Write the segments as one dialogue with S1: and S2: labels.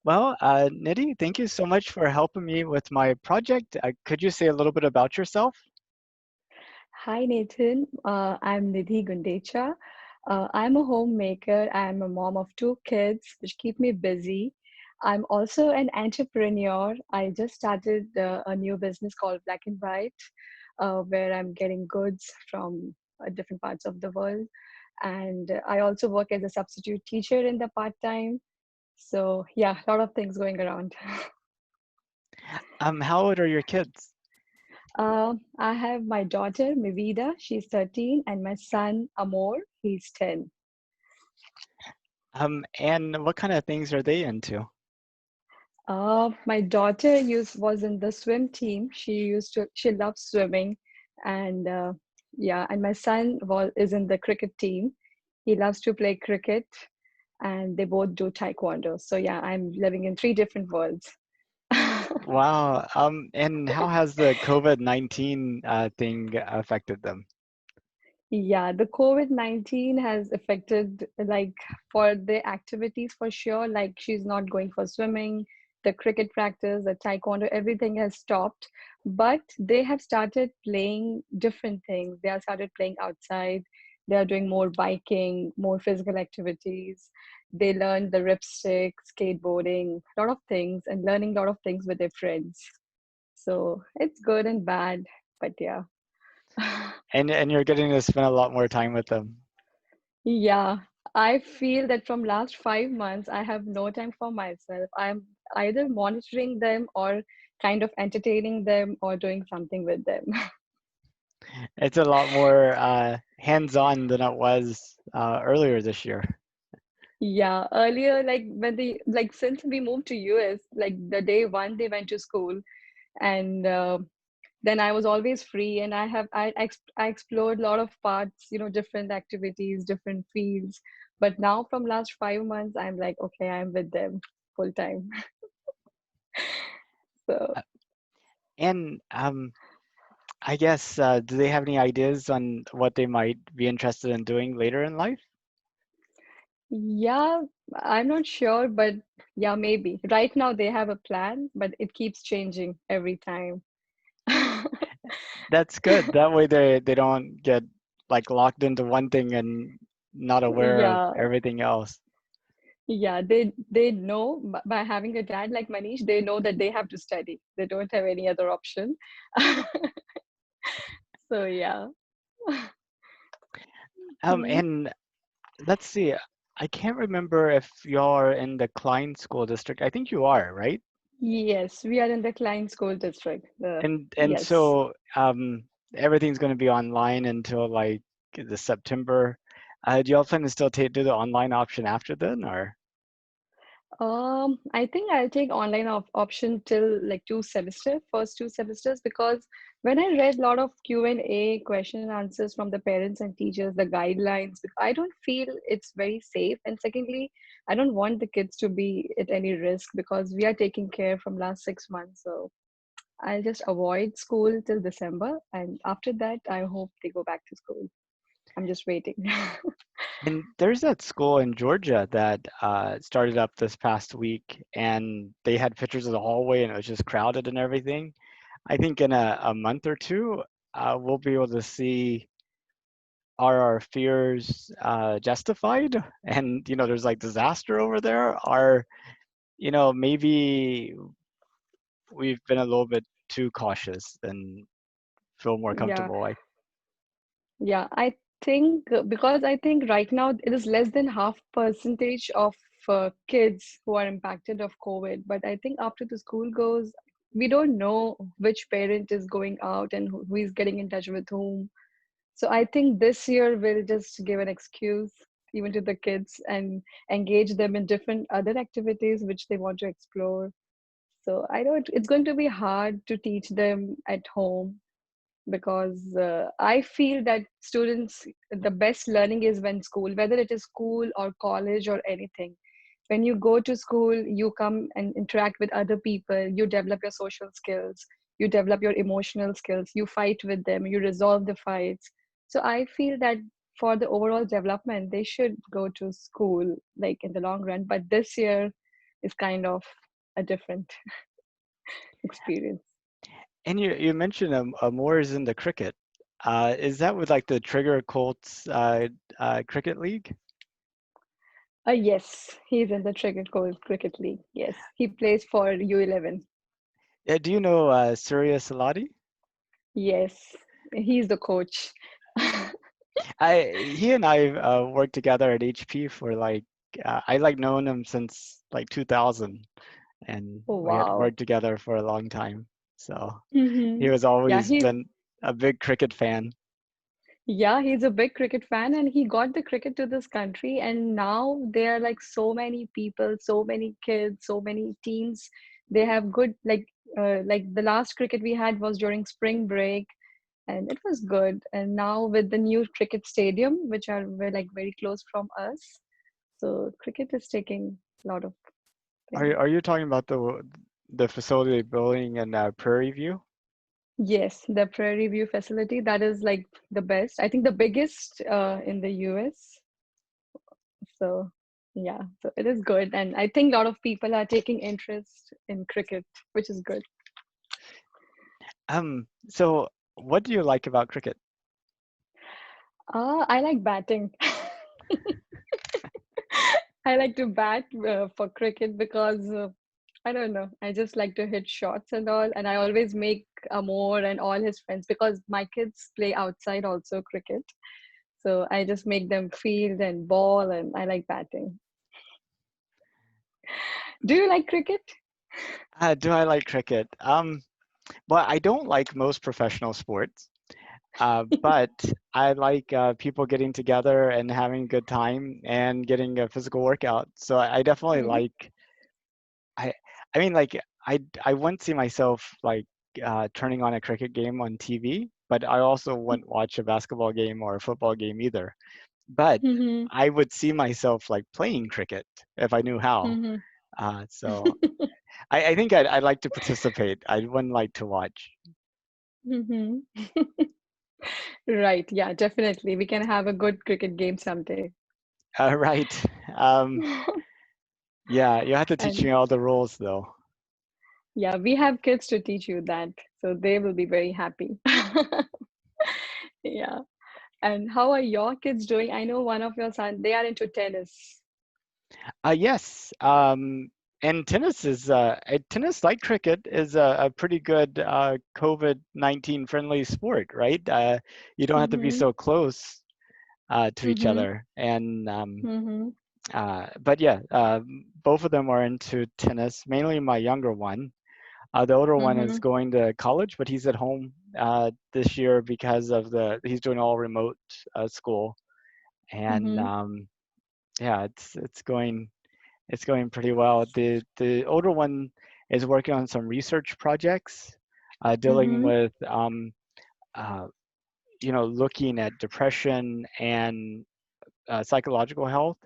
S1: Nidhi, thank you so much for helping me with my project. Could you say a little bit about yourself?
S2: Hi Nathan, I'm Nidhi Gundecha. I'm a homemaker. I'm a mom of two kids, which keep me busy. I'm also an entrepreneur. I just started a new business called Black and White, where I'm getting goods from different parts of the world. And I also work as a substitute teacher in the part time. So, yeah, a lot of things going around.
S1: How old are your kids?
S2: I have my daughter, Mivida, she's 13, and my son, Amor, he's 10.
S1: And what kind of things are they into?
S2: My daughter was in the swim team. She loves swimming, and yeah, and my son is in the cricket team. He loves to play cricket, and they both do taekwondo. So yeah, I'm living in three different worlds.
S1: Wow. And how has the COVID-19 thing affected them?
S2: Yeah, the COVID-19 has affected like for the activities for sure. Like she's not going for swimming, the cricket practice, the taekwondo, everything has stopped. But they have started playing different things. They have started playing outside. They are doing more biking, more physical activities. They learn the ripstick, skateboarding, a lot of things, and learning a lot of things with their friends. So it's good and bad, but yeah.
S1: And you're getting to spend a lot more time with them.
S2: Yeah, I feel that from last 5 months, I have no time for myself. I'm either monitoring them or kind of entertaining them or doing something with them.
S1: It's a lot more hands-on than it was earlier this year.
S2: Yeah, earlier, like when since we moved to US, like the day one they went to school, and then I was always free, and I explored a lot of parts, different activities, different fields. But now from last 5 months, I'm like, okay, I'm with them full time. So.
S1: Uh, And I guess, do they have any ideas on what they might be interested in doing later in life?
S2: Yeah, I'm not sure, but yeah, maybe. Right now they have a plan, but it keeps changing every time.
S1: That's good. That way they don't get like locked into one thing and not aware of
S2: Yeah,
S1: everything else.
S2: yeah, they know by having a dad like Manish, they know that they have to study. They don't have any other option. So yeah. Mhm.
S1: And let's see. I can't remember if you're in the Klein school district. I think you are, right?
S2: Yes, we are in the Klein School District.
S1: And
S2: Yes.
S1: so everything's going to be online until like the September. Do y'all plan to still do the online option after then, or?
S2: I think I'll take online option till like first 2 semesters, because when I read a lot of Q&A question and answers from the parents and teachers, the guidelines, I don't feel it's very safe. And secondly, I don't want the kids to be at any risk because we are taking care from last 6 months. So I'll just avoid school till December. And after that, I hope they go back to school. I'm just waiting.
S1: And there's that school in Georgia that started up this past week, and they had pictures of the hallway, and it was just crowded and everything. I think in a month or two, we'll be able to see, are our fears justified? And there's like disaster over there. Are maybe we've been a little bit too cautious and feel more
S2: Yeah.
S1: comfortable.
S2: Yeah, I think because I think right now it is less than half percentage of kids who are impacted of COVID. But I think after the school goes, we don't know which parent is going out and who is getting in touch with whom. So I think this year we'll just give an excuse even to the kids and engage them in different other activities which they want to explore. So I know it's going to be hard to teach them at home, because I feel that students, the best learning is when school, whether it is school or college or anything. When you go to school, you come and interact with other people, you develop your social skills, you develop your emotional skills, you fight with them, you resolve the fights. So I feel that for the overall development, they should go to school like in the long run. But this year, is kind of a different experience.
S1: And you mentioned Moore is in the cricket. Is that with like the Trigger Colts cricket league?
S2: Yes, he's in the Trigger Cold Cricket League. Yes, he plays for U11.
S1: Yeah, do you know Surya Salati?
S2: Yes, he's the coach.
S1: He and I worked together at HP for like I like known him since like 2000, and
S2: Oh,
S1: we had
S2: wow.
S1: worked together for a long time. So he
S2: Hmm.
S1: was
S2: Yeah,
S1: always
S2: he's
S1: been a big cricket fan.
S2: yeah, he's a big cricket fan, and he got the cricket to this country, and now there are like so many people, so many kids, so many teams. They have good like the last cricket we had was during spring break, and it was good. And now with the new cricket stadium, which are like very close from us, so cricket is taking a lot of thing.
S1: Are you talking about the facility building in Prairie View?
S2: Yes, the Prairie View facility, that is like the best. I think the biggest in the US. So, yeah, so it is good. And I think a lot of people are taking interest in cricket, which is good.
S1: So what do you like about cricket?
S2: I like batting. I like to bat for cricket because I don't know. I just like to hit shots and all. And I always make Amor and all his friends because my kids play outside also cricket. So I just make them field and ball, and I like batting. Do you like cricket?
S1: Do I like cricket? Well, I don't like most professional sports. But I like people getting together and having a good time and getting a physical workout. So I definitely
S2: Hmm.
S1: like I I mean like I wouldn't see myself like turning on a cricket game on TV, but I also wouldn't watch a basketball game or a football game either. But
S2: Hmm.
S1: I would see myself like playing cricket if I knew how.
S2: Hmm.
S1: So I think I'd like to participate. I wouldn't like to watch.
S2: Hmm. Right. Yeah, definitely. We can have a good cricket game someday.
S1: Right. Um, yeah, you have to teach
S2: And
S1: me all the rules though.
S2: yeah, we have kids to teach you that, so they will be very happy. Yeah. And how are your kids doing? I know one of your son, they are into tennis.
S1: Yes, and tennis, like cricket, is a pretty good COVID-19 friendly sport, right? You don't have to be
S2: Mm-hmm.
S1: so close to each
S2: Mm-hmm.
S1: other, and
S2: Mm-hmm.
S1: but yeah, both of them are into tennis. Mainly my younger one. The older one is
S2: Mm-hmm.
S1: going to college, but he's at home this year because of he's doing all remote school, and
S2: Mm-hmm.
S1: yeah, it's going pretty well. The older one is working on some research projects, dealing
S2: Mm-hmm.
S1: with uh, looking at depression and psychological health,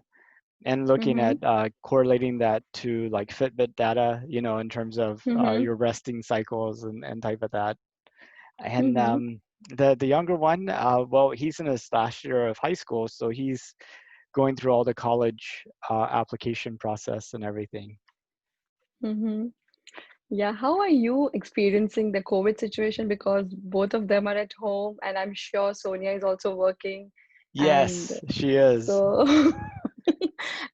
S1: and looking
S2: Mm-hmm.
S1: at correlating that to like Fitbit data, in terms of
S2: Mm-hmm.
S1: your resting cycles and type of that. And
S2: Mm-hmm.
S1: the younger one, well, he's in his last year of high school, so he's going through all the college application process and everything.
S2: Mm-hmm. Yeah, how are you experiencing the COVID situation? Because both of them are at home, and I'm sure Sonia is also working. And
S1: Yes, she is.
S2: so,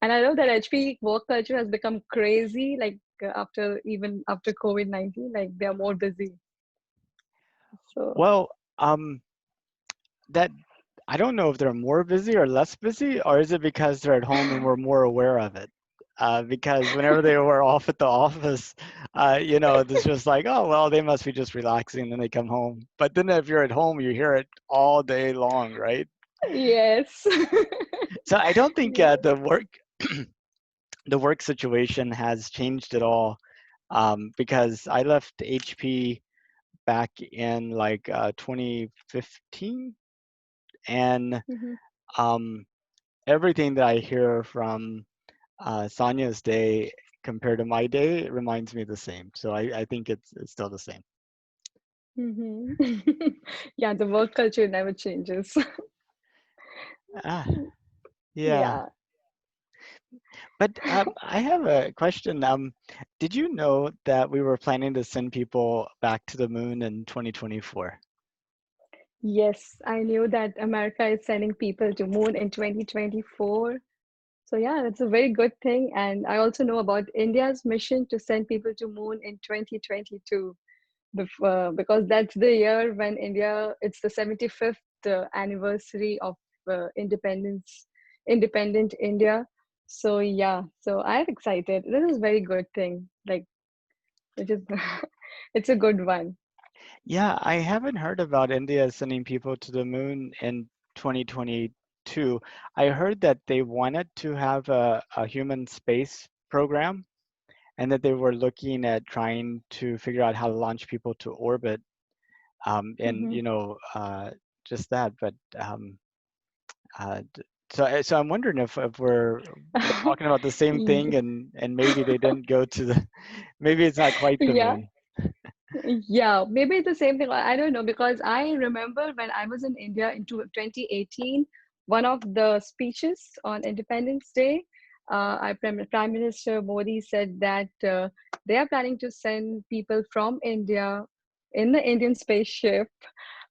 S2: and I know that HP work culture has become crazy, like after even after COVID-19, like they are more busy. So,
S1: Well, that I don't know if they're more busy or less busy, or is it because they're at home and we're more aware of it? Because whenever they were off at the office, it's just like, oh, well, they must be just relaxing, and then they come home. But then if you're at home, you hear it all day long, right?
S2: yes.
S1: So I don't think
S2: Yes.
S1: the work situation has changed at all, because I left HP back in like 2015, and
S2: Hmm.
S1: um, everything that I hear from Sonia's day compared to my day reminds me the same. So I think it's still the same.
S2: Hmm. Yeah, the work culture never changes.
S1: Ah, yeah.
S2: Yeah.
S1: But I have a question. Did you know that we were planning to send people back to the moon in 2024?
S2: Yes, I knew that America is sending people to moon in 2024. So yeah, that's a very good thing. And I also know about India's mission to send people to moon in 2022, because that's the year when India, it's the 75th anniversary of independent India. So yeah, so I'm excited. This is very good thing. Like, which is, it's a good one.
S1: Yeah, I haven't heard about India sending people to the moon in 2022. I heard that they wanted to have a human space program and that they were looking at trying to figure out how to launch people to orbit. And
S2: Hmm.
S1: just that. But so I'm wondering if we're talking about the same thing, and maybe they didn't go to the, maybe it's not quite the
S2: Yeah,
S1: moon.
S2: yeah, maybe it's the same thing. I don't know because I remember when I was in India in 2018, one of the speeches on Independence Day, Prime Minister Modi said that they are planning to send people from India in the Indian spaceship,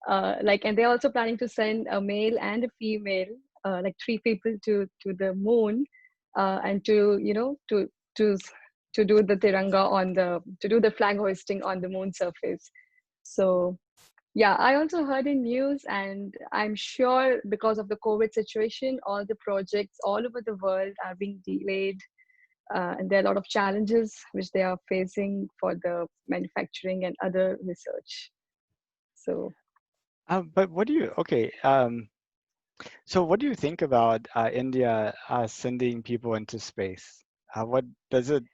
S2: and they're also planning to send a male and a female, like three people to the moon, and to to do the tiranga on the to do the flag hoisting on the moon surface. So yeah, I also heard in news, and I'm sure because of the COVID situation, all the projects all over the world are being delayed, and there are a lot of challenges which they are facing for the manufacturing and other research. So
S1: But what do you, okay, so what do you think about India sending people into space? What does it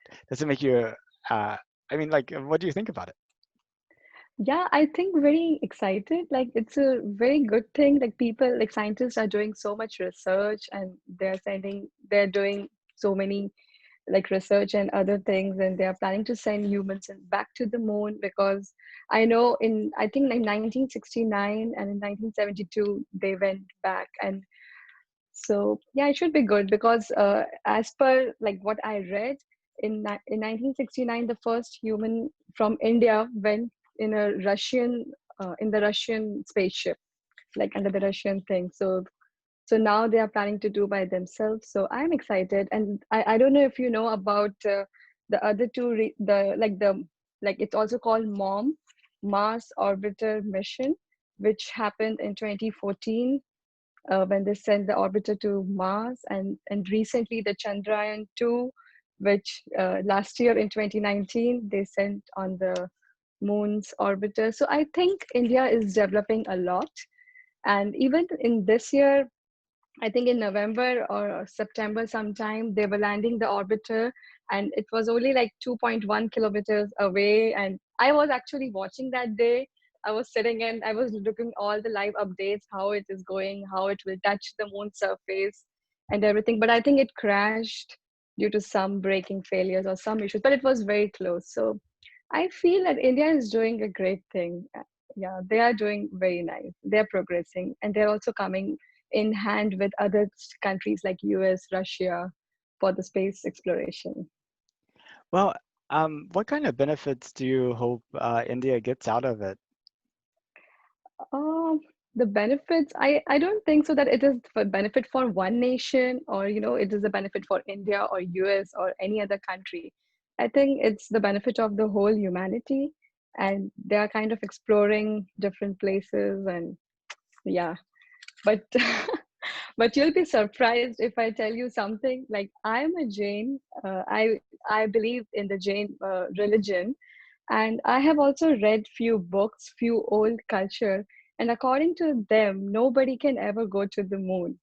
S1: make you, uh, I mean, like, what do you think about it?
S2: yeah, I think very excited. Like it's a very good thing. Like people, like scientists are doing so much research and they're doing so many like research and other things, and they are planning to send humans back to the moon because I think like 1969 and in 1972 they went back. And so yeah, it should be good because as per like what I read in 1969, the first human from India went in a Russian in the Russian spaceship, like under the Russian thing. So now they are planning to do by themselves. So I'm excited, and I don't know if you know about the other two like it's also called Mars Orbiter mission, which happened in 2014 when they sent the orbiter to Mars, and recently the Chandrayaan 2, which last year in 2019 they sent on the moon's orbiter. So I think India is developing a lot, and even in this year, I think in November or September sometime, they were landing the orbiter, and it was only like 2.1 kilometers away. And I was actually watching that day. I was sitting and I was looking all the live updates, how it is going, how it will touch the moon surface and everything. But I think it crashed due to some braking failures or some issues, but it was very close. So I feel that India is doing a great thing. Yeah, they are doing very nice. They're progressing, and they're also coming in hand with other countries like US, Russia for the space exploration.
S1: Well, what kind of benefits do you hope India gets out of it?
S2: Um, the benefits, I don't think so that it is for benefit for one nation or it is a benefit for India or US or any other country. I think it's the benefit of the whole humanity, and they are kind of exploring different places. And yeah, but but you'll be surprised if I tell you something. Like I'm a Jain. I believe in the Jain religion, and I have also read few books, few old culture, and according to them, nobody can ever go to the moon.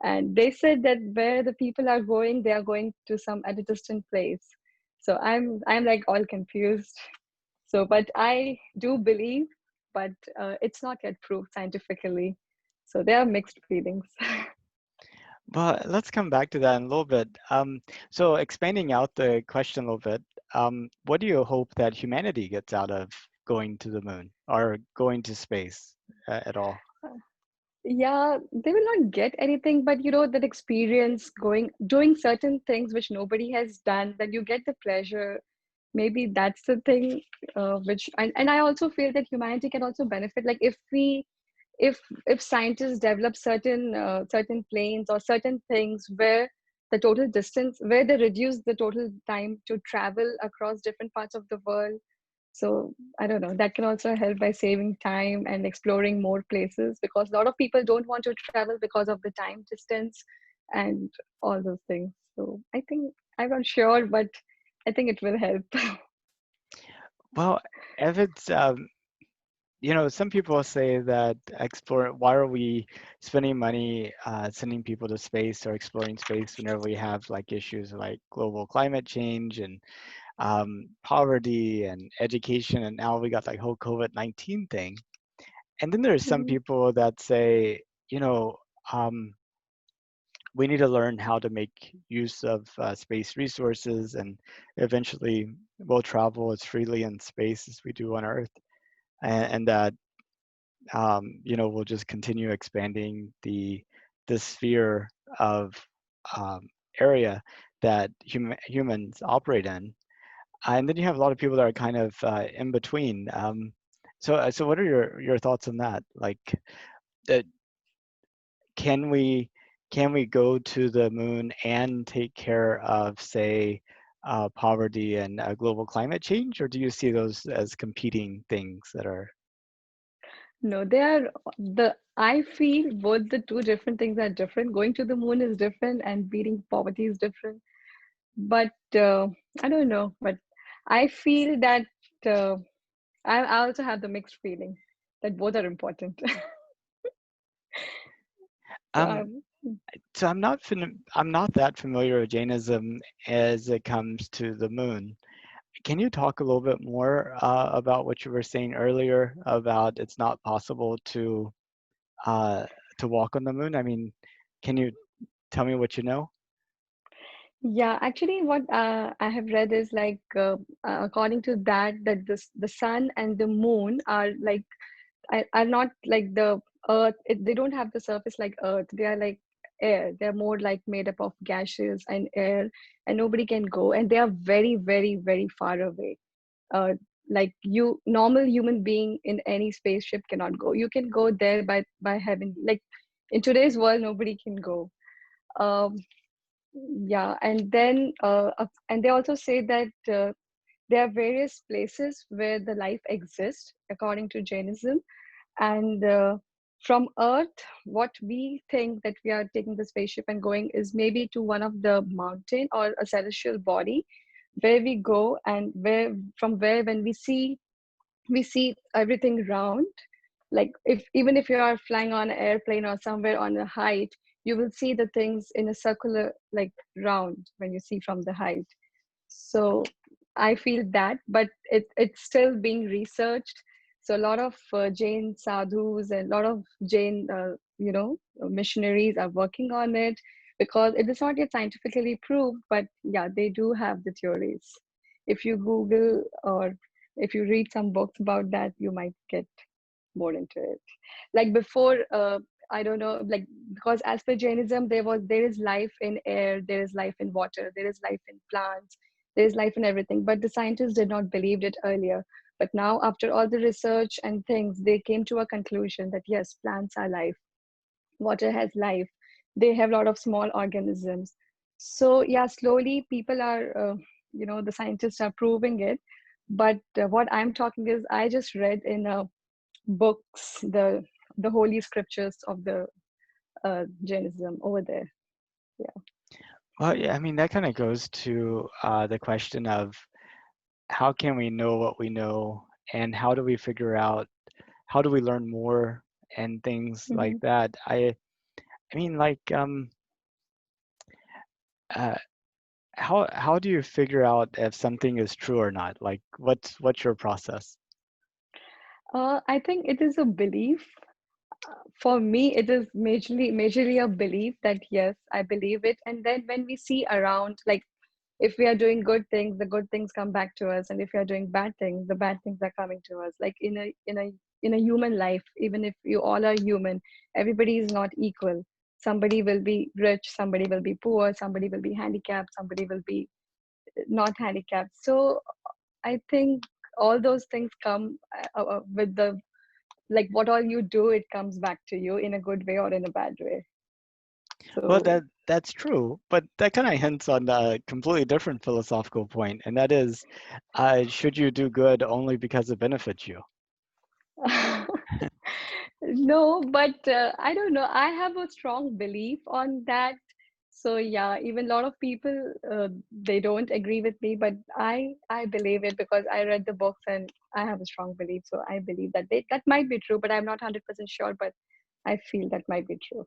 S2: And they said that where the people are going, they are going to some at a distant place. So I'm like all confused. So, but I do believe, but it's not yet proved scientifically. So there are mixed feelings.
S1: Well, let's come back to that in a little bit. So expanding out the question a little bit, what do you hope that humanity gets out of going to the moon or going to space at all?
S2: Yeah, they will not get anything, but that experience doing certain things which nobody has done, that you get the pleasure. Maybe that's the thing, and I also feel that humanity can also benefit. Like if scientists develop certain planes or certain things where they reduce the total time to travel across different parts of the world. So I don't know, that can also help by saving time and exploring more places, because a lot of people don't want to travel because of the time distance and all those things. So I think, I'm not sure, but I think it will help.
S1: Well, if it's some people say that explore. Why are we spending money sending people to space or exploring space whenever we have like issues like global climate change and poverty and education, and now we got like whole COVID-19 thing. And then there's some
S2: Mhm.
S1: people that say, you know, um, we need to learn how to make use of space resources, and eventually we'll travel as freely in space as we do on Earth, and that we'll just continue expanding the sphere of um, area that humans operate in. And then you have a lot of people that are kind of in between. So what are your thoughts on that? Like, uh, can we can we go to the moon and take care of, say, poverty and global climate change, or do you see those as competing things that are?
S2: No, they are I feel both the two different things are different. Going to the moon is different and beating poverty is different. But I don't know. But I feel that uh, I also have the mixed feeling that both are important. So
S1: Um, so I'm not that familiar with Jainism as it comes to the moon. Can you talk a little bit more about what you were saying earlier about it's not possible uh, to walk on the moon? I mean, can you tell me what you know?
S2: yeah, actually, what I have read is like according to that the sun and the moon are not like the earth. They don't have the surface like earth. They are like air. They're more like made up of gases and air, and nobody can go, and they are very, very, very far away. uh, like normal human being in any spaceship cannot go. You can go there by having, like, in today's world nobody can go. um, yeah, and they also say that there are various places where the life exists according to Jainism. And from Earth, what we think that we are taking the spaceship and going is maybe to one of the mountain or a celestial body, where we go, and where when we see everything round. Like, if even if you are flying on an airplane or somewhere on a height, you will see the things in a circular, like, round when you see from the height. So I feel that, but it's still being researched. So a lot of Jain sadhus and a lot of Jain, missionaries are working on it, because it is not yet scientifically proved. But yeah, they do have the theories. If you Google or if you read some books about that, you might get more into it. Like before, I don't know, like, because as per Jainism, there is life in air, there is life in water, there is life in plants, there is life in everything. But the scientists did not believe it earlier. But now, after all the research and things, they came to a conclusion that yes, plants are life, water has life, they have a lot of small organisms. So yeah, slowly people are, the scientists are proving it. But what I'm talking is, I just read in books, the holy scriptures of the Jainism over there. Yeah.
S1: Well, yeah, I mean, that kind of goes to the question of how can we know what we know, and how do we figure out, how do we learn more, and things like
S2: Hmm.
S1: that. I mean, like, uh, how do you figure out if something is true or not? Like, what's your process?
S2: I think it is a belief. For me, it is majorly a belief that yes, I believe it. And then when we see around, like, if we are doing good things, the good things come back to us, and if we are doing bad things, the bad things are coming to us. Like in a in a human life, even if you all are human, everybody is not equal. Somebody will be rich, somebody will be poor, somebody will be handicapped, somebody will be not handicapped. So I think all those things come with the, like, what all you do, it comes back to you in a good way or in a bad way.
S1: Well,
S2: So
S1: that's true, but that kind of hints on a completely different philosophical point, and that is, should you do good only because it benefits you?
S2: no, but I don't know. I have a strong belief on that. So yeah, even a lot of people they don't agree with me, but I believe it because I read the books and I have a strong belief. So I believe that that might be true, but I'm not 100% sure, but I feel that might be true.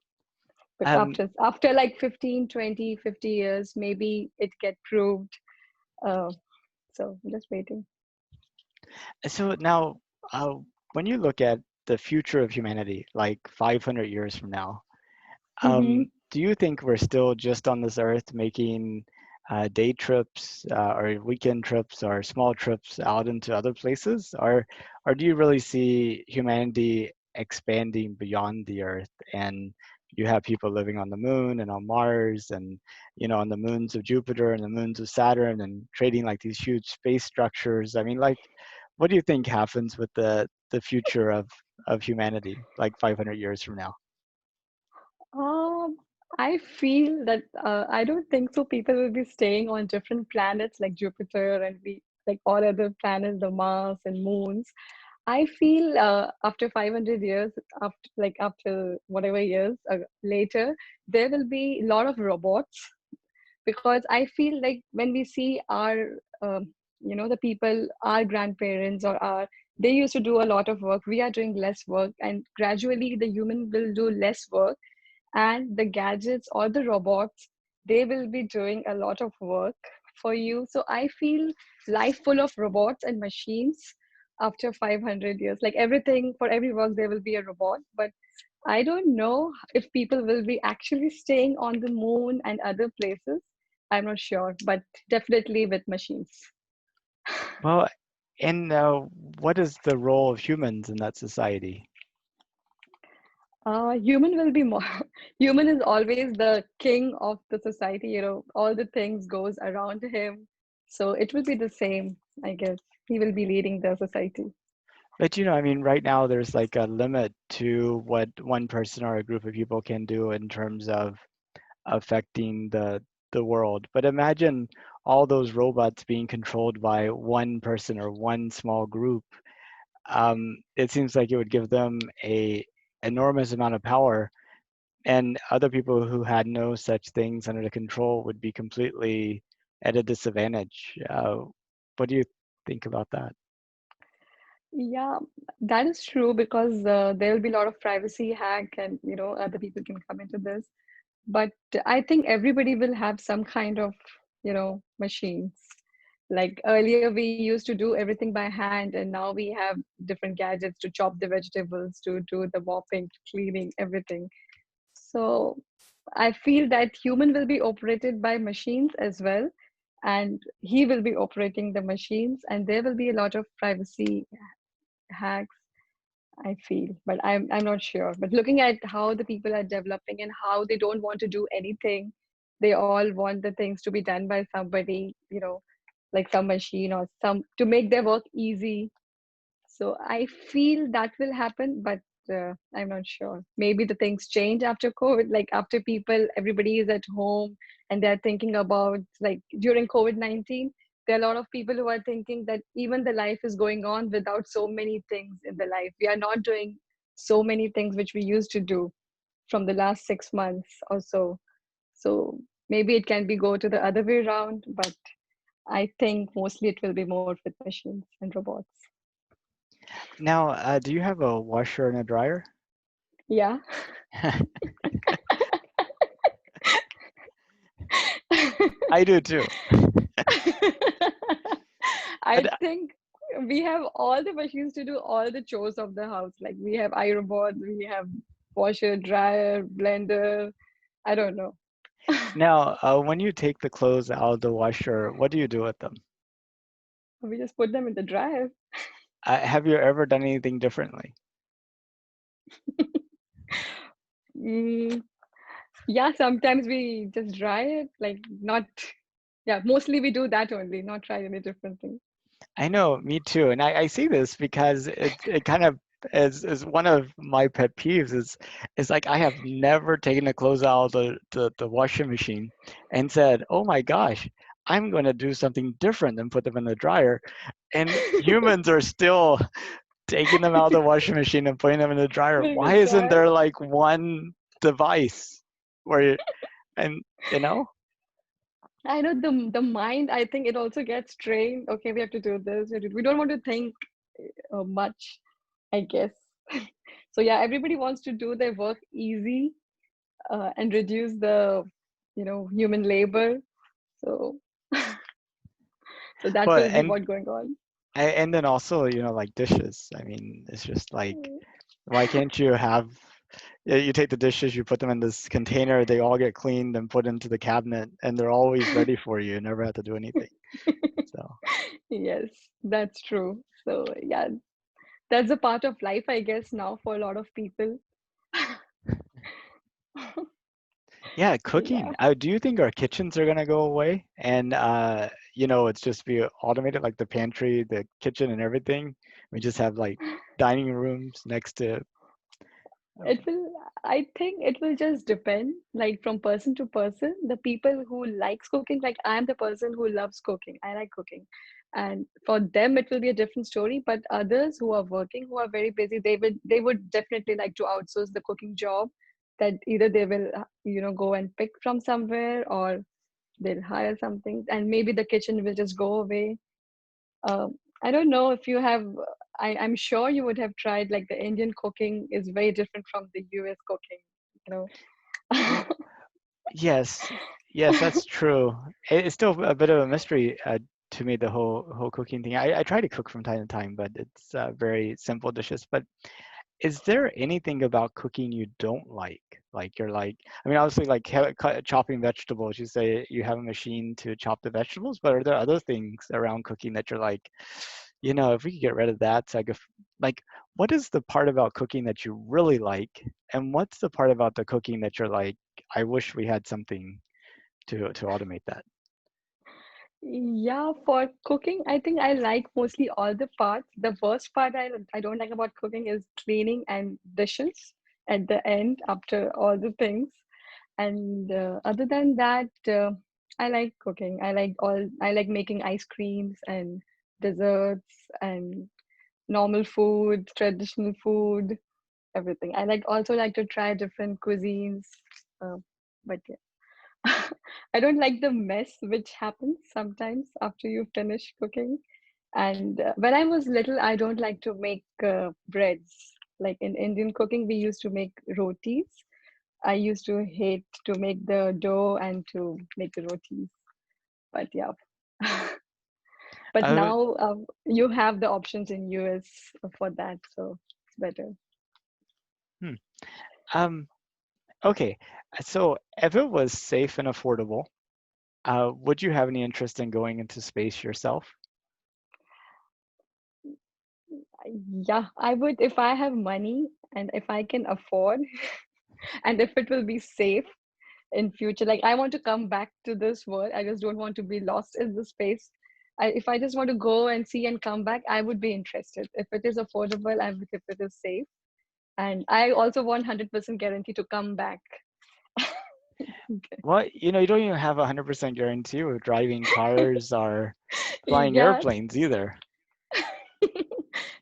S2: But
S1: Um,
S2: after like 15, 20, 50 years, maybe it get proved. Uh, so I'm just waiting.
S1: so now, uh, when you look at the future of humanity, like 500 years from now,
S2: Mm-hmm.
S1: do you think we're still just on this earth making day trips or weekend trips or small trips out into other places, or do you really see humanity expanding beyond the earth and you have people living on the moon and on Mars and on the moons of Jupiter and the moons of Saturn and creating like these huge space structures? I mean, like, what do you think happens with the future of humanity like 500 years from now?
S2: Um, I feel that I don't think so. People will be staying on different planets like Jupiter and we like all other planets, the Mars and moons. I feel after 500 years, after whatever years later, there will be a lot of robots because I feel like when we see our, the people, our grandparents or our, they used to do a lot of work. We are doing less work, and gradually the human will do less work, and the gadgets or the robots, they will be doing a lot of work for you. So I feel life full of robots and machines after 500 years. Like everything, for every work, there will be a robot, but I don't know if people will be actually staying on the moon and other places. I'm not sure, but definitely with machines.
S1: Well, and what is the role of humans in that society?
S2: Human will be more. Human is always the king of the society. All the things goes around him, so it will be the same. I guess he will be leading the society.
S1: But I mean, right now there's like a limit to what one person or a group of people can do in terms of affecting the world. But imagine all those robots being controlled by one person or one small group. It seems like it would give them a enormous amount of power, and other people who had no such things under the control would be completely at a disadvantage. What do you think about that?
S2: Yeah, that is true because there will be a lot of privacy hack, and other people can come into this. But I think everybody will have some kind of, machines. Like earlier, we used to do everything by hand, and now we have different gadgets to chop the vegetables, to do the mopping, cleaning, everything. So I feel that human will be operated by machines as well, and he will be operating the machines, and there will be a lot of privacy hacks, I feel, but I'm not sure. But looking at how the people are developing and how they don't want to do anything, they all want the things to be done by somebody, like some machine or some to make their work easy. So I feel that will happen, but I'm not sure. Maybe the things change after COVID, like after people, everybody is at home and they're thinking about, like during COVID-19, there are a lot of people who are thinking that even the life is going on without so many things in the life. We are not doing so many things which we used to do from the last 6 months or so. So maybe it can be go to the other way around, but I think mostly it will be more with machines and robots.
S1: Now, do you have a washer and a dryer?
S2: Yeah.
S1: I do too.
S2: I
S1: But
S2: think we have all the machines to do all the chores of the house. Like we have iRobot, we have washer, dryer, blender. I don't know.
S1: now, when you take the clothes out of the washer, what do you do with them?
S2: We just put them in the dryer.
S1: Have you ever done anything differently?
S2: Mm, yeah, sometimes we just dry it, like not, yeah, mostly we do that only, not try any different thing.
S1: I know, me too. And I see this because it kind of is one of my pet peeves is like I have never taken the clothes out of the washing machine and said, "Oh my gosh, I'm going to do something different than put them in the dryer." And humans are still taking them out of the washing machine and putting them in the dryer.
S2: Putting
S1: Why
S2: it
S1: isn't
S2: dry.
S1: there like one device where you, and you know?
S2: I know the mind, I think it also gets trained. Okay, we have to do this. We don't want to think much, I guess. So yeah, everybody wants to do their work easy and reduce the, human labor. So so that
S1: Well,
S2: will be what going on.
S1: and then also, like dishes. I mean, it's just like, why can't you have, you take the dishes, you put them in this container, they all get cleaned and put into the cabinet, and they're always ready for you. You never have to do anything. So,
S2: Yes, that's true. So yeah, that's a part of life, I guess, now for a lot of people.
S1: yeah,
S2: So yeah,
S1: cooking. Do you think our kitchens are gonna go away? And it's just be automated, like the pantry, the kitchen, and everything. We just have like dining rooms next to.
S2: it will, I think it will just depend, like from person to person. The people who likes cooking, like I am the person who loves cooking. I like cooking. And for them it will be a different story. But others who are working, who are very busy, they would definitely like to outsource the cooking job, that either they will go and pick from somewhere, or they'll hire something, and maybe the kitchen will just go away. I don't know if you have, I'm sure you would have tried, like the Indian cooking is very different from the US cooking, you know.
S1: Well, yes, yes, that's true. It's still a bit of a mystery to me, the whole cooking thing. I try to cook from time to time, but it's very simple dishes. But is there anything about cooking you don't like? Like you're like, I mean, obviously, like chopping vegetables. You say you have a machine to chop the vegetables, but are there other things around cooking that you're like, if we could get rid of that, so I could, like, what is the part about cooking that you really like, and what's the part about the cooking that you're like, I wish we had something to automate that?
S2: Yeah, for cooking, I think I like mostly all the parts. The worst part I don't like about cooking is cleaning and dishes at the end after all the things. And other than that, I like cooking. I like making ice creams and desserts and normal food, traditional food, everything. I also like to try different cuisines. Uh, but yeah, I don't like the mess which happens sometimes after you finish cooking. And when I was little, I don't like to make breads. Like in Indian cooking, we used to make rotis. I used to hate to make the dough and to make the rotis. But yeah. But
S1: Uh,
S2: now you have the options in US for that, so it's better.
S1: hmm. Um, okay. So if it was safe and affordable, would you have any interest in going into space yourself?
S2: Yeah, I would if I have money and if I can afford and if it will be safe in future. Like I want to come back to this world. I just don't want to be lost in the space. If I just want to go and see and come back, I would be interested. If it is affordable and if it is safe. And I also want 100% guarantee to come back. Okay.
S1: Well, you don't even have a 100% guarantee with driving cars or flying
S2: Yeah,
S1: airplanes either.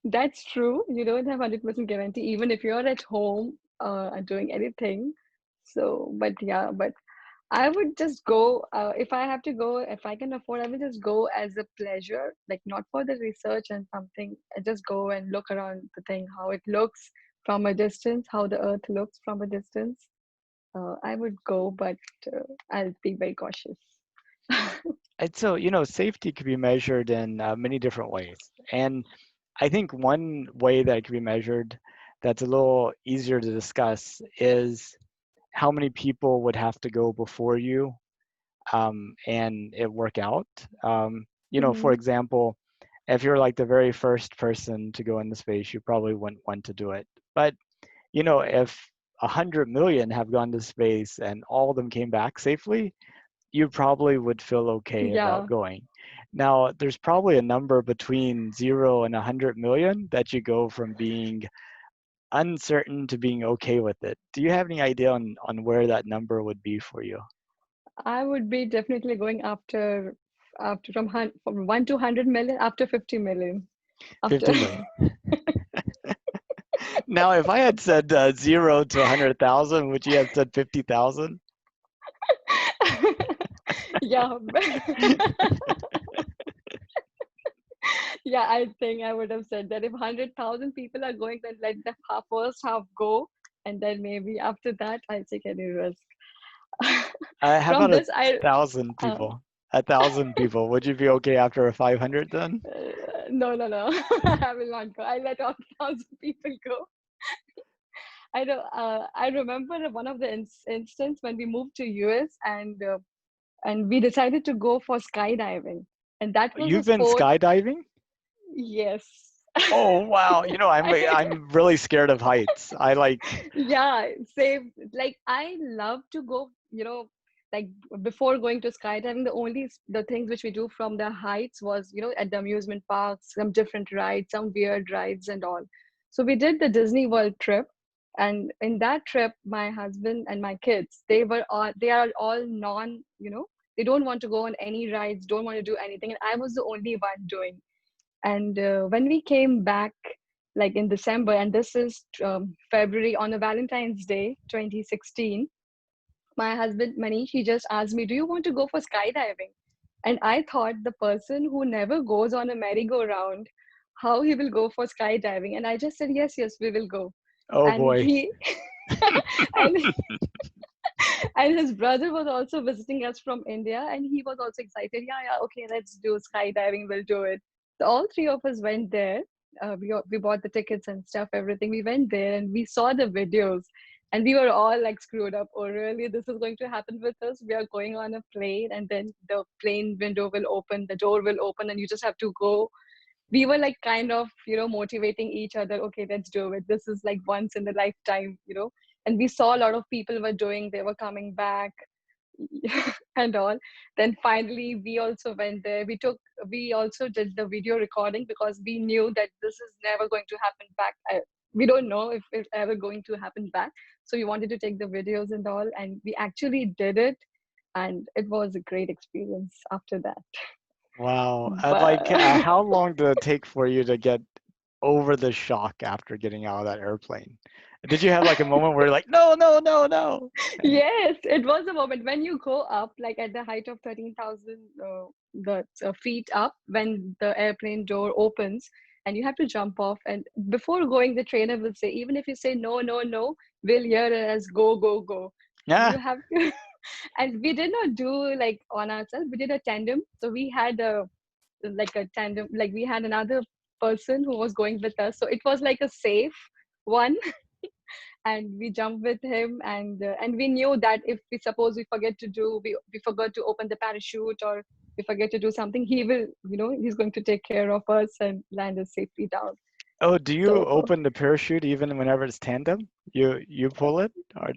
S2: that's true. You don't have 100% guarantee, even if you're at home and doing anything. So, but yeah, but I would just go if I have to go, if I can afford, I will just go as a pleasure, like not for the research and something. I just go and look around the thing, how it looks from a distance, how the earth looks from a distance. I would go, but I'll be very cautious.
S1: And so, safety could be measured in many different ways. And I think one way that it can be measured that's a little easier to discuss is how many people would have to go before you and it work out. For
S2: Hmm.
S1: example, if you're like the very first person to go into space, you probably wouldn't want to do it. But if 100 million have gone to space and all of them came back safely, you probably would feel okay about
S2: Yeah,
S1: going. Now, there's probably a number between 0 and 100 million that you go from being uncertain to being okay with it. Do you have any idea on where that number would be for you?
S2: I would be definitely going after from 1 to 100 million, after 50 million. After
S1: 50 million. Now, if I had said 0 to 100,000, would you have said 50,000?
S2: yeah, yeah, I think I would have said that if 100,000 people are going, then let the first half go, and then maybe after that, I'll take any risk.
S1: How
S2: From
S1: about a
S2: this, I
S1: thousand
S2: uh,
S1: people? 1,000 people. Would you be okay after a 500 then?
S2: no, no, no, I will not go. I let all 1,000 people go. I know. I remember one of the instance when we moved to US and we decided to go for skydiving, and that was a
S1: You've been
S2: sport.
S1: skydiving?
S2: Yes.
S1: Oh wow. I'm really scared of heights. I like.
S2: Yeah, same. Like I love to go, like before going to skydiving, the things which we do from the heights was, at the amusement parks, some different rides, some weird rides and all. So we did the Disney World trip, and in that trip, my husband and my kids, they are all they don't want to go on any rides, don't want to do anything, and I was the only one doing. And when we came back, like in December, and this is February on a Valentine's Day, 2016, my husband Manish, he just asked me, "Do you want to go for skydiving?" And I thought the person who never goes on a merry-go-round, how he will go for skydiving? And I just said, "Yes, yes, we will go."
S1: Oh
S2: And
S1: boy.
S2: he and and his brother was also visiting us from India, and he was also excited. Yeah, yeah, okay, let's do skydiving. We'll do it. So all three of us went there. We bought the tickets and stuff, everything. We went there and we saw the videos, and we were all like screwed up. Oh, really? This is going to happen with us? We are going on a plane, and then the plane window will open, the door will open, and you just have to go. We were like kind of motivating each other. Okay, let's do it. This is like once in a lifetime. And we saw a lot of people were doing, they were coming back and all. Then finally we also went there. We also did the video recording because we knew that this is never going to happen back. We don't know if it's ever going to happen back, so we wanted to take the videos and all, and we actually did it, and it was a great experience after that.
S1: Wow.
S2: But
S1: How long did it take for you to get over the shock after getting out of that airplane? Did you have like a moment where you're like, no, no, no, no?
S2: yes, it was a moment when you go up, like at the height of 13,000 feet up, when the airplane door opens and you have to jump off. And before going, the trainer will say, even if you say no, no, no, we'll hear it as go, go, go. And
S1: Yeah.
S2: you have to, and we did not do like on ourselves, we did a tandem. So we had a tandem, like we had another person who was going with us. So it was like a safe one, and we jumped with him, and we knew that if we suppose we forgot to open the parachute, or we forget to do something, he will, he's going to take care of us and land us safely down.
S1: Oh, do you
S2: So
S1: open the parachute even whenever it's tandem? You pull it or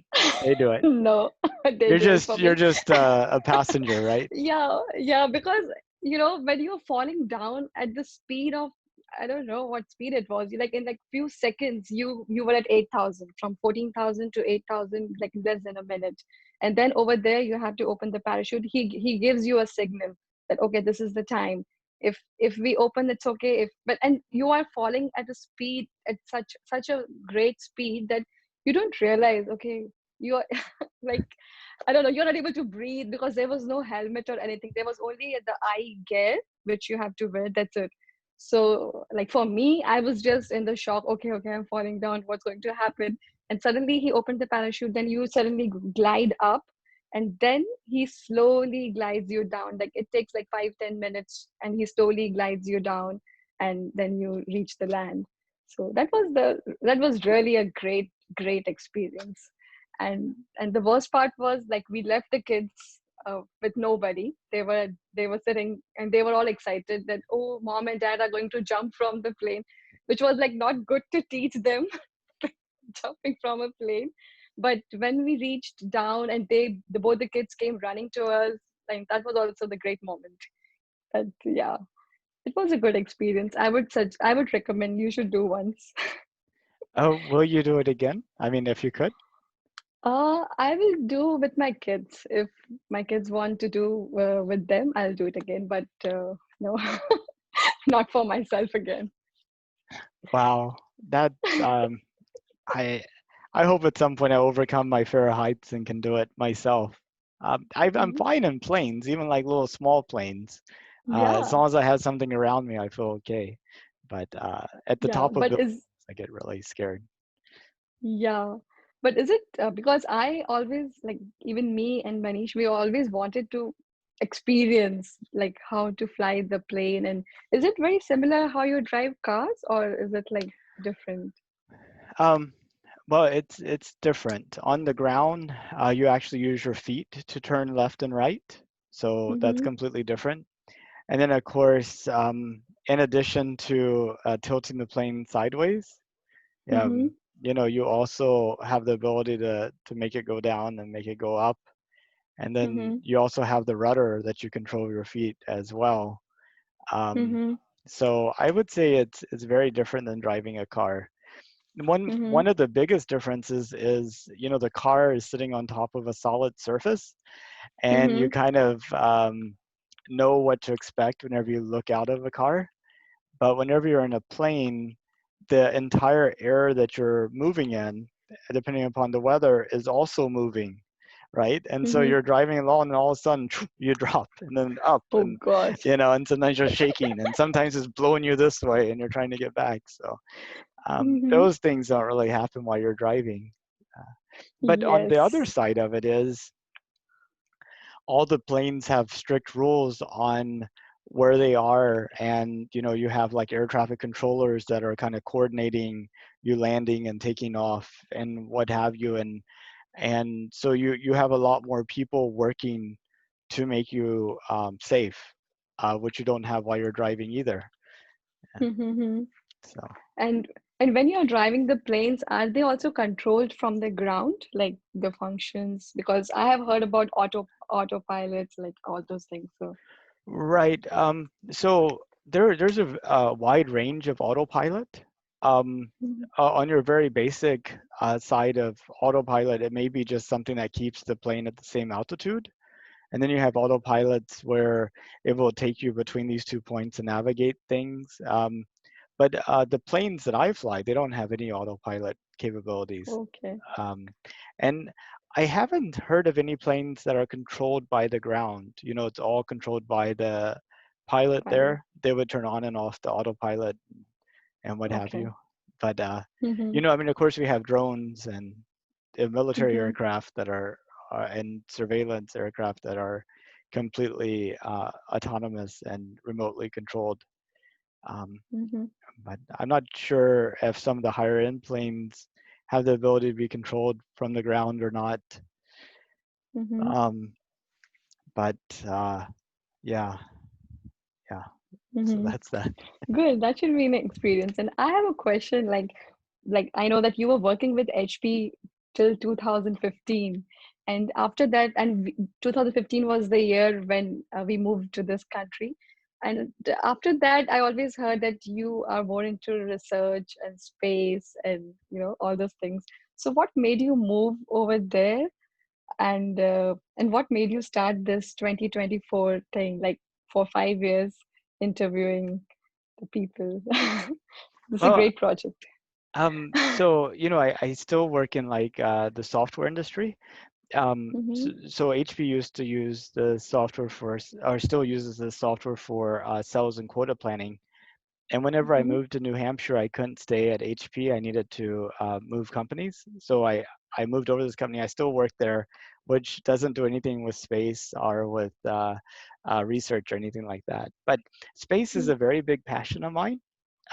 S1: they do it?
S2: no, they
S1: You're
S2: do it
S1: just
S2: for
S1: you're
S2: me.
S1: just a passenger, right?
S2: Yeah, yeah, because when you're falling down at the speed of, I don't know what speed it was. Like in like few seconds, you were at 8,000, from 14,000 to 8,000, like less than a minute. And then over there, you have to open the parachute. He gives you a signal that okay, this is the time. If we open, it's okay. If but and you are falling at a speed, at such a great speed that you don't realize. Okay, you are like, I don't know, you're not able to breathe because there was no helmet or anything. There was only the eye gear which you have to wear. That's it. So, like for me, I was just in the shock. Okay, okay, I'm falling down. What's going to happen? And suddenly he opened the parachute. Then you suddenly glide up, and then he slowly glides you down. Like it takes like 5-10 minutes, and he slowly glides you down, and then you reach the land. So that was really a great experience. And the worst part was, like, we left the kids with nobody. They were sitting, and they were all excited that, oh, mom and dad are going to jump from the plane, which was like not good to teach them. jumping from a plane. But when we reached down and both the kids came running to us, like that was also the great moment. But yeah, it was a good experience. I would recommend you should do once.
S1: Oh, will you do it again? I mean, if you could.
S2: I will do with my kids. If my kids want to do with them, I'll do it again. But no, not for myself again.
S1: Wow, that I I hope at some point I overcome my fear of heights and can do it myself. I'm
S2: Mhm.
S1: fine in planes, even like little small planes. As
S2: Yeah,
S1: long as I have something around me, I feel okay. But at the
S2: yeah.
S1: top of buildings, I get really scared.
S2: Yeah, but is it because I always like even me and Manish, we always wanted to experience like how to fly the plane, and is it very similar how you drive cars, or is it like different?
S1: Um, well, it's different. On the ground, you actually use your feet to turn left and right, so that's
S2: Mm-hmm.
S1: completely different. And then, of course, in addition to tilting the plane sideways,
S2: Mm-hmm.
S1: you also have the ability to make it go down and make it go up. And then
S2: Mm-hmm.
S1: you also have the rudder that you control your feet as well. Um,
S2: Mm-hmm.
S1: so I would say it's very different than driving a car.
S2: Mm-hmm.
S1: One of the biggest differences is, the car is sitting on top of a solid surface, and you
S2: Mm-hmm.
S1: kind of know what to expect whenever you look out of a car. But whenever you're in a plane, the entire air that you're moving in, depending upon the weather, is also moving, right? And so
S2: Mm-hmm.
S1: you're driving along, and all of a sudden you drop, and then up,
S2: Oh gosh.
S1: and sometimes you're shaking, and sometimes it's blowing you this way, and you're trying to get back. So
S2: Mm-hmm.
S1: those things don't really happen while you're driving. Uh, but on the other
S2: Yes.
S1: side of it is all the planes have strict rules on where they are, and you have like air traffic controllers that are kind of coordinating you landing and taking off and what have you, and so you have a lot more people working to make you safe, which you don't have while you're driving either.
S2: Mm-hmm.
S1: So
S2: And when you're driving the planes, are they also controlled from the ground, like the functions? Because I have heard about autopilots, like all those things. So.
S1: right. So there's a wide range of autopilot.
S2: Mhm.
S1: On your very basic side of autopilot, it may be just something that keeps the plane at the same altitude. And then you have autopilots where it will take you between these 2 points and navigate things. But the planes that I fly, they don't have any autopilot capabilities.
S2: Okay,
S1: Um, and I haven't heard of any planes that are controlled by the ground. It's all controlled by the pilot
S2: pilot.
S1: there. They would turn on and off the autopilot and what have
S2: Okay.
S1: you. But
S2: Mm-hmm.
S1: I mean, of course, we have drones and military
S2: Mm-hmm.
S1: aircraft that are and surveillance aircraft that are completely autonomous and remotely controlled. Um,
S2: Mm-hmm.
S1: but I'm not sure if some of the higher end planes have the ability to be controlled from the ground or not.
S2: Mm-hmm.
S1: Um, but yeah, yeah. So
S2: Mm-hmm.
S1: that's that.
S2: Good. That should be an experience. And I have a question, like I know that you were working with HP till 2015, and after that, 2015 was the year when we moved to this country. And after that, I always heard that you are more into research and space and all those things. So what made you move over there, and what made you start this 2024 thing, like for 5 years interviewing the people? This is a
S1: Well,
S2: great project.
S1: so I still work in like the software industry.
S2: Mm-hmm.
S1: So HP used to use the software or still uses the software for sales and quota planning. And whenever I
S2: Mm-hmm.
S1: moved to New Hampshire, I couldn't stay at HP. I needed to move companies. So I moved over to this company. I still work there, which doesn't do anything with space or with research or anything like that. But space is a very big passion of mine.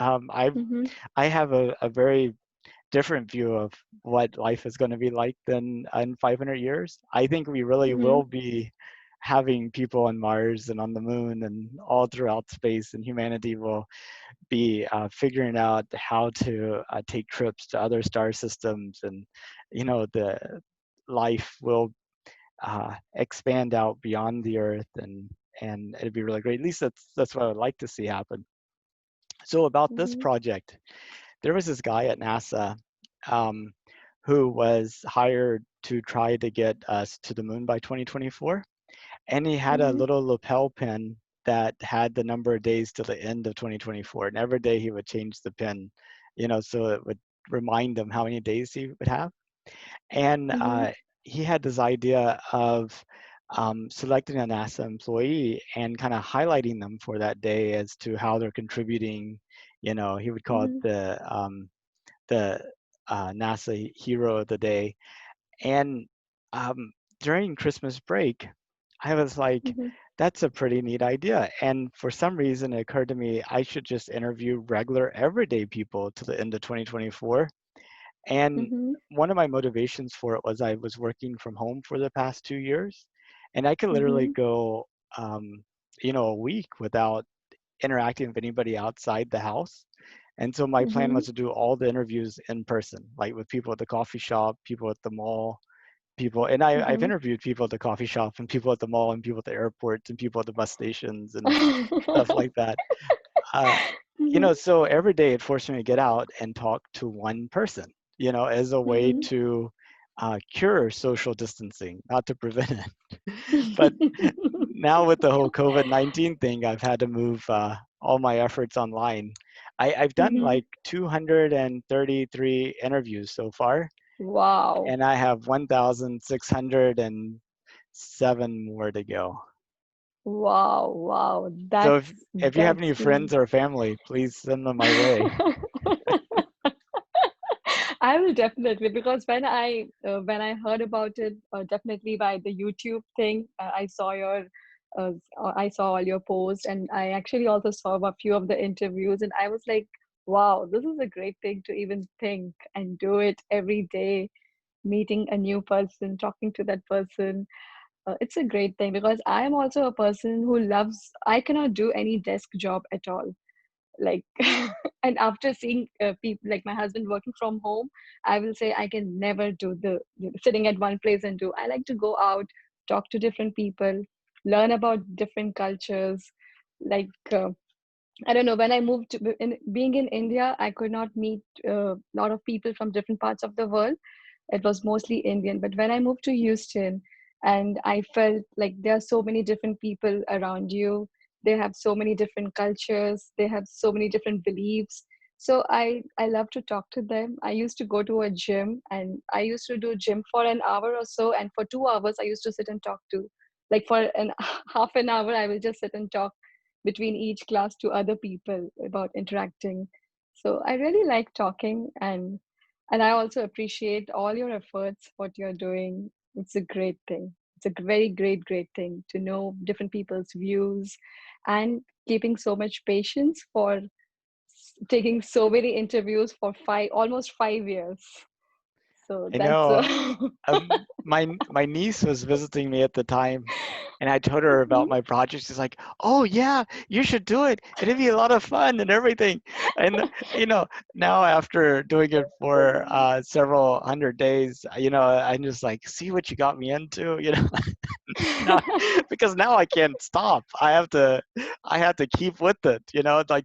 S1: Um, I
S2: Mm-hmm.
S1: I have a very different view of what life is going to be like than in 500 years. I think we really
S2: Mm-hmm.
S1: will be having people on Mars and on the moon and all throughout space, and humanity will be figuring out how to take trips to other star systems, and the life will expand out beyond the Earth, and it'd be really great. At least that's what I would like to see happen. So about this
S2: Mhm.
S1: project, there was this guy at NASA um, who was hired to try to get us to the moon by 2024, and he had a
S2: Mhm.
S1: little lapel pin that had the number of days till the end of 2024, and every day he would change the pin, so it would remind him how many days he would have. And
S2: Mhm.
S1: he had this idea of selecting a NASA employee and kind of highlighting them for that day as to how they're contributing. He would call it
S2: Mhm.
S1: the NASA Hero of the Day. And um, during Christmas break, I was like,
S2: Mhm.
S1: that's a pretty neat idea. And for some reason, it occurred to me I should just interview regular, everyday people to the end of 2024. And
S2: Mhm.
S1: one of my motivations for it was I was working from home for the past 2 years, and I could literally
S2: Mhm.
S1: go, a week without interacting with anybody outside the house. And so my plan was
S2: Mhm.
S1: to do all the interviews in person, like with people at the coffee shop, people at the mall, people. And I've
S2: Mhm.
S1: interviewed people at the coffee shop and people at the mall and people at the airports and people at the bus stations and stuff like that. Uh,
S2: Mhm.
S1: so every day it forced me to get out and talk to one person, as a way
S2: Mhm.
S1: to cure social distancing, not to prevent it. But now with the whole COVID-19 thing, I've had to move all my efforts online. I've done
S2: Mhm.
S1: like 233 interviews so far,
S2: Wow.
S1: and I have 1,607 more to go.
S2: Wow. Wow.
S1: So
S2: That's
S1: if you have
S2: that's
S1: any friends or family, please send them my way.
S2: I will definitely, because when I heard about it, definitely by the YouTube thing, I saw all your posts, and I actually also saw a few of the interviews, and I was like, wow, this is a great thing to even think and do it every day, meeting a new person, talking to that person. It's a great thing because I am also a person who loves. I cannot do any desk job at all, like and after seeing people like my husband working from home, I will say I can never do the sitting at one place and do. I like to go out, talk to different people, learn about different cultures, like I don't know, when I moved to being in India, I could not meet a lot of people from different parts of the world. It was mostly Indian. But when I moved to Houston, and I felt like there are so many different people around you, they have so many different cultures, they have so many different beliefs. So I love to talk to them. I used to go to a gym, and I used to do gym for an hour or so, and for 2 hours I used to sit and talk to, like for an half an hour I will just sit and talk between each class to other people about interacting. So I really like talking, and I also appreciate all your efforts, what you're doing. It's a great thing. It's a very great thing to know different people's views and keeping so much patience for taking so many interviews for almost 5 years. So
S1: I
S2: that's
S1: know. My niece was visiting me at the time, and I told her about my project. She's like, "Oh yeah, you should do it. It'd be a lot of fun and everything." And you know, now after doing it for several hundred days, I'm just like, "See what you got me into," now, because now I can't stop. I have to keep with it. Like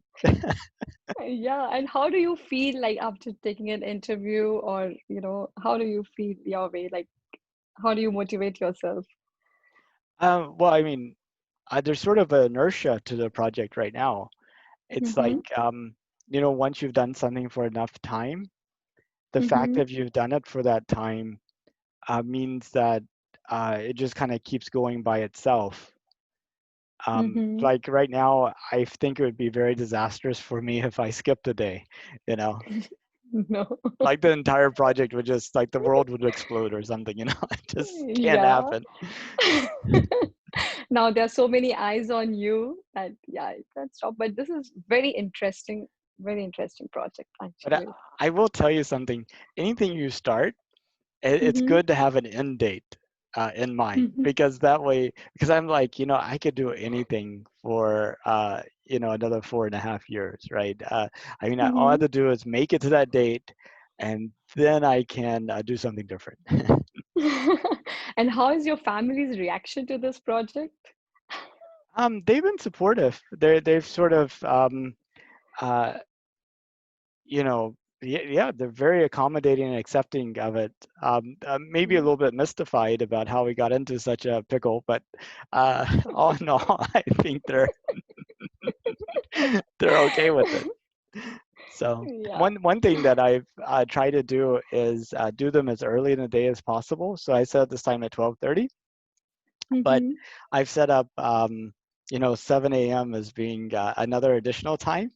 S2: Yeah, and how do you feel like after taking an interview, or how do you feel your way? Like, how do you motivate yourself?
S1: well, I mean, there's sort of an inertia to the project right now. It's like,
S2: Mm-hmm.
S1: once you've done something for enough time, the fact
S2: Mm-hmm.
S1: that you've done it for that time means that it just kind of keeps going by itself.
S2: Mm-hmm.
S1: Like right now, I think it would be very disastrous for me if I skipped a day, you know,
S2: No.
S1: like the entire project would just, like the world would explode or something, it just can't
S2: Yeah.
S1: happen.
S2: Now there are so many eyes on you that yeah, you can't stop. But this is very interesting project
S1: But
S2: actually.
S1: I will tell you something. Anything you start, it's
S2: Mm-hmm.
S1: good to have an end date. in mind,
S2: Mhm.
S1: because that way, because I'm like, I could do anything for another 4.5 years, right? I mean, all I have
S2: Mhm.
S1: to do is make it to that date, and then I can do something different.
S2: And how is your family's reaction to this project?
S1: They've been supportive. They've sort of uh, yeah, yeah, they're very accommodating and accepting of it. Maybe a
S2: Mm.
S1: little bit mystified about how we got into such a pickle, but all in all, I think they're okay with it. So
S2: Yeah.
S1: one thing that I've tried to do is do them as early in the day as possible. So I set this time at 12:30, but
S2: Mhm.
S1: I've set up 7 a.m. as being another additional time.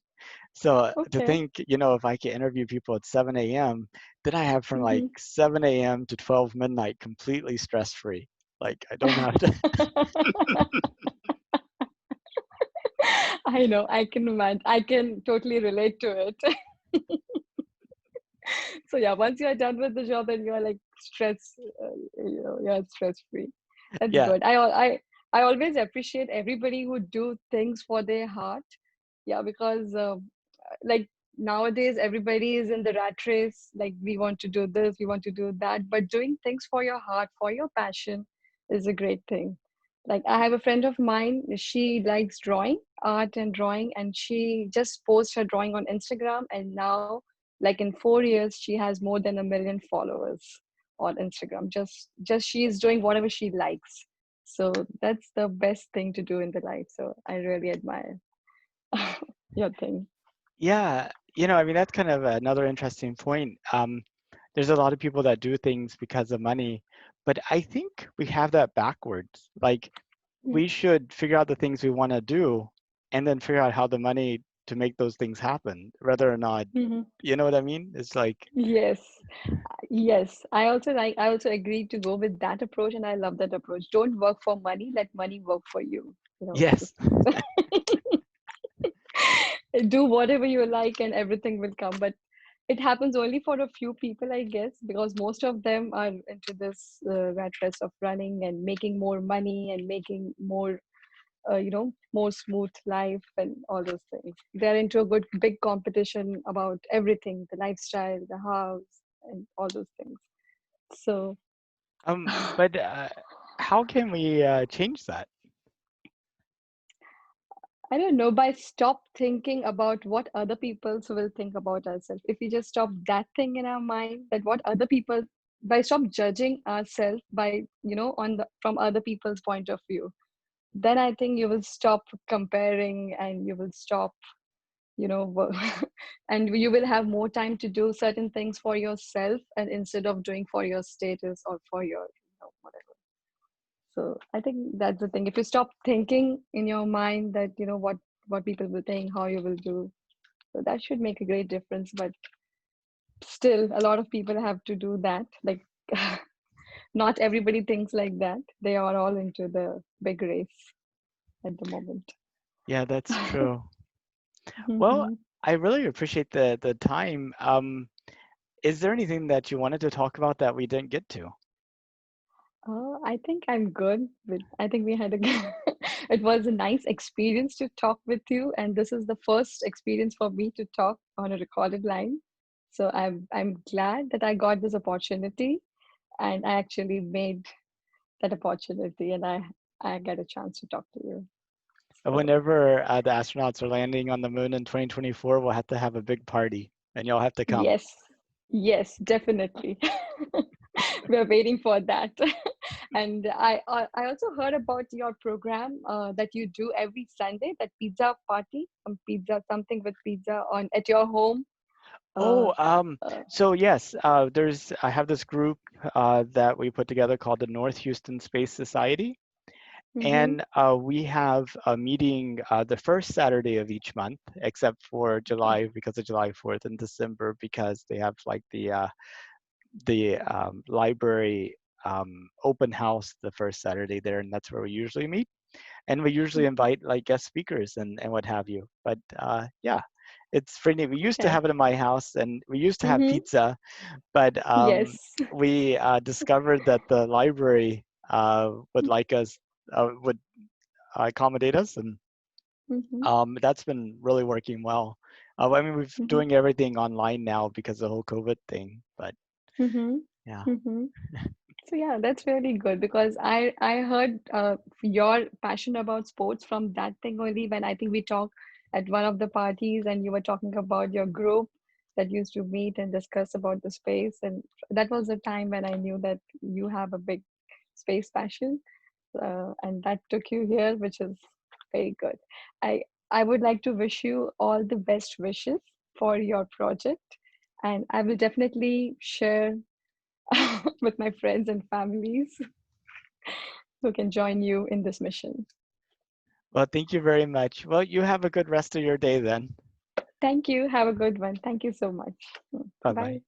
S1: So to
S2: Okay.
S1: think, if I can interview people at 7 a.m., then I have from like
S2: Mhm.
S1: 7 a.m. to 12 midnight completely stress free. Like I don't have to.
S2: I know, I can imagine. I can totally relate to it. So yeah, once you're done with the job and you're like you're stress free. That's
S1: Yeah.
S2: good. I always appreciate everybody who do things for their heart. Yeah, because like nowadays everybody is in the rat race. Like we want to do this, we want to do that, but doing things for your heart, for your passion, is a great thing. Like I have a friend of mine. She likes drawing, art and drawing, and she just posts her drawing on Instagram, and now like in 4 years she has more than 1 million followers on Instagram. Just she is doing whatever she likes. So that's the best thing to do in the life. So I really admire your thing.
S1: Yeah. I mean, that's kind of another interesting point. There's a lot of people that do things because of money, but I think we have that backwards. Like we should figure out the things we want to do and then figure out how the money to make those things happen, whether or not,
S2: Mhm.
S1: you know what I mean? It's like,
S2: Yes, yes. I also agree to go with that approach, and I love that approach. Don't work for money, let money work for you.
S1: yes.
S2: Just do whatever you like and everything will come. But it happens only for a few people, I guess, because most of them are into this rat race of running and making more money and making more, more smooth life and all those things. They're into a good big competition about everything, the lifestyle, the house, and all those things. So
S1: But how can we change that?
S2: I don't know, by stop thinking about what other people will think about ourselves. If we just stop that thing in our mind, that what other people, by stop judging ourselves by, on the from other people's point of view, then I think you will stop comparing and you will stop, and you will have more time to do certain things for yourself and instead of doing for your status or for your, whatever. So I think that's the thing. If you stop thinking in your mind that, what people will think, how you will do, so that should make a great difference. But still, a lot of people have to do that. Like, not everybody thinks like that. They are all into the big race at the moment.
S1: Yeah, that's true. Well,
S2: Mhm.
S1: I really appreciate the time. Is there anything that you wanted to talk about that we didn't get to?
S2: I think I'm good with, I think we had a it was a nice experience to talk with you, and this is the first experience for me to talk on a recorded line. So I'm glad that I got this opportunity, and I actually made that opportunity, and I get a chance to talk to you. So
S1: Whenever the astronauts are landing on the moon in 2024, we'll have to have a big party, and you'll have to come.
S2: yes, yes, definitely. We're waiting for that. And I also heard about your program that you do every Sunday, that pizza party, some pizza, something with pizza on at your home. Uh,
S1: Oh,
S2: uh,
S1: so yes, I have this group that we put together called the North Houston Space Society,
S2: mm-hmm,
S1: and we have a meeting the first Saturday of each month, except for
S2: okay,
S1: July because of July 4th, and December because they have like the library open house the first Saturday there, and that's where we usually meet. And we usually
S2: mm-hmm,
S1: invite like guest speakers and what have you. But yeah, it's pretty. We used to
S2: okay,
S1: have it in my house, and we used to have
S2: mm-hmm,
S1: pizza, but
S2: yes,
S1: we discovered that the library would like us, would accommodate us, and
S2: Mm-hmm.
S1: that's been really working well. I mean, we've
S2: Mm-hmm.
S1: doing everything online now because of the whole COVID thing, but
S2: Mm-hmm.
S1: yeah.
S2: Mm-hmm. So yeah, that's really good because I heard your passion about sports from that thing only when I think we talked at one of the parties and you were talking about your group that used to meet and discuss about the space, and that was the time when I knew that you have a big space passion, and that took you here, which is very good. I I would like to wish you all the best wishes for your project, and I will definitely share with my friends and families who can join you in this mission.
S1: Well, thank you very much. Well, you have a good rest of your day then.
S2: Thank you. Have a good one. Thank you so much.
S1: Bye
S2: Bye.
S1: bye.